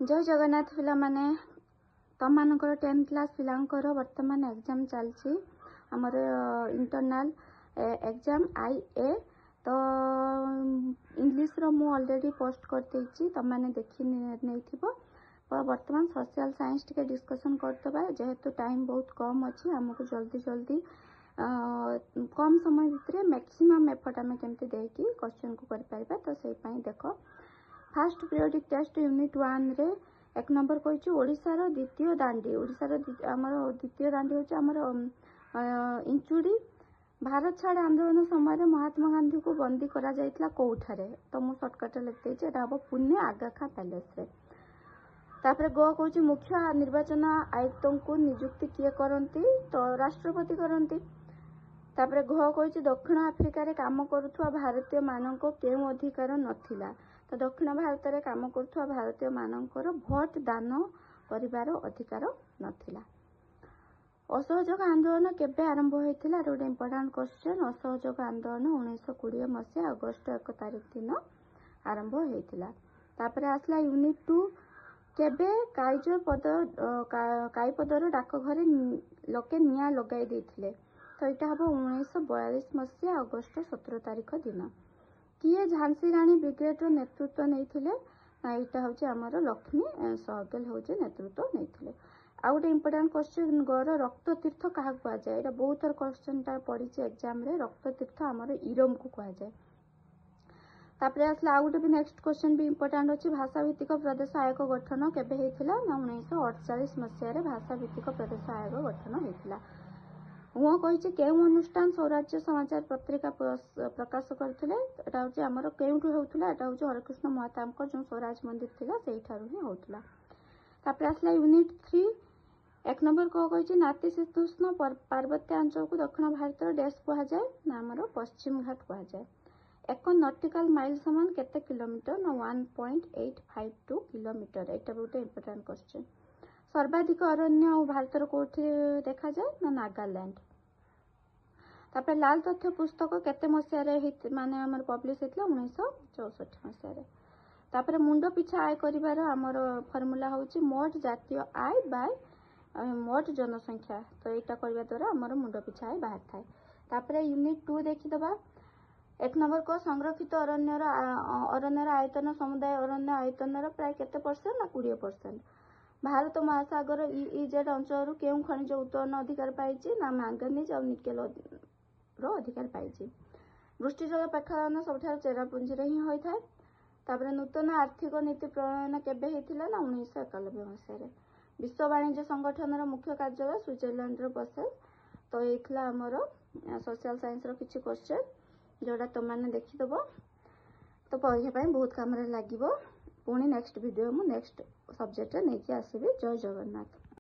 जय जगन्नाथ पिला माने तुम मानकर 10th क्लास पिलांकर वर्तमान एग्जाम चलची हमर इंटरनल एग्जाम आईए तो इंग्लिश रो मु ऑलरेडी पोस्ट कर देछि तुम माने देखि नै थिबो वर्तमान सोशल साइंस टिके डिस्कशन करतबा जेहेतु टाइम बहुत कम अछि हमको जल्दी जल्दी कम समय भितर मैक्सिमम एफर्ट आमे केमते देकी क्वेश्चन को कर पाइबा तो सेहि पई देखो फास्ट पीरियडिक टेस्ट यूनिट 1 रे एक नंबर कहिछि ओडिसा रो द्वितीय दांडी ओडिसा रो हमर द्वितीय दांडी होछि हमर इंचुडी भारत छाड़ आंदोलन समय रे महात्मा गांधी को बंदी करा जायतला कोउठारे तो मु शॉर्टकट लिख देछि एटा हो पुणे आगाखा पैलेस रे तापर गो कहिछि मुख्य निर्वाचन आयुक्तों को नियुक्ति किए करंती तो राष्ट्रपति करंती तापर घ कहिछि दक्षिण अफ्रिका रे काम करूथुवा भारतीय मानक केउ अधिकार नथिला तो दक्षिण भारत रे काम करूथुवा भारतीय मानकर भोट दान करिवार अधिकार नथिला। असहयोग आंदोलन केबे आरंभ होइथिला रोड इंपोर्टेंट क्वेश्चन असहयोग आंदोलन 1920 मसिया अगस्त 1 तारिख दिन आरंभ होइथिला। तापर आसला यूनिट 2 केबे काइजर पद काईपदर डाक घरे लोके निया लगाई देथिले तो एटा हबो 1942 मसिया अगस्त 17 तारिख दिन किए झांसी रानी ब्रिगेड रो नेतृत्व नैथिले एटा होचे हमर लक्ष्मी सहगल होचे नेतृत्व नैथिले। आ गोटे इंपोर्टेंट क्वेश्चन गर रक्त तीर्थ कहा कुआ जाए एटा बहुत थर क्वेश्चन ता पड़ी चे एग्जाम रे रक्त तीर्थ हमर इरम को कुआ जाए। तापरे आसला आ गोटे भी नेक्स्ट क्वेश्चन भी इंपोर्टेंट अछि भाषा भित्तिक प्रदेश आयोग गठन केबे हेथिला ना 1948 मसिया रे भाषा भित्तिक प्रदेश आयोग गठन हेथिला। वो कहिछि केउ अनुष्ठान स्वराज्य समाचार पत्रिका प्रकाश करथिले एटा होछि हमर केउठु होउथला एटा होछि हरकृष्ण महातामकर जो स्वराज मंदिर थिला सेही ठारु ही होउथला। तापर आसला यूनिट 3 एक नंबर को कहिछि नातिशीतोष्ण पार्वत्य अंचल को दक्षिण भारत रो देश कुआ जाए ना हमर पश्चिम घाट कुआ जाए। एक नॉटिकल माइल समान केते किलोमीटर ना 1.852 किलोमीटर एटा बहुत इंपोर्टेंट क्वेश्चन। सर्वाधिक अरण्य भारत रो कोठी देखा जाए ना नागालैंड। तापर लाल तथ्य पुस्तक केते मसिया रे माने हमर पब्लिश हेतला 1964 मसिया रे। तापर मुंडो पिछा आय करिवार हमर फार्मूला होची मोट जातीय आय बाय मोट जनसंख्या तो एटा करबा द्वारा हमर मुंडो पिछा आय बाहर थाए। तापर यूनिट 2 देखि दबा एक नंबर को संरक्षित अरण्यर आयतन समुदाय अरण्य आयतन प्राय केते परसेंट ना 20%। भारत महासागर ईईजेड अंचल केउ खनिज उत्तोलन अधिकार पाइछि ना मैंगनीज और निकेल रो अधिकार पाइछि। वृष्टिजल प्रक्षालन सबठार चेरापुंजी रे ही होई थाए। तापर नूतन आर्थिक नीति प्रणयन केबे हेतिला ना 1991 मसिया रे। विश्व वाणिज्य संगठन रो मुख्य कार्यालय स्विट्जरलैंड रो बसे तो एथला हमर सोशल साइंस रो किछि क्वेश्चन जोडा तुम माने देखि दबो तो पढ़िया पई बहुत काम रे लागिवो। पुणी नेक्स्ट वीडियो मु नेक्स्ट सब्जेक्ट नै कि आसीबे। जय जगन्नाथ।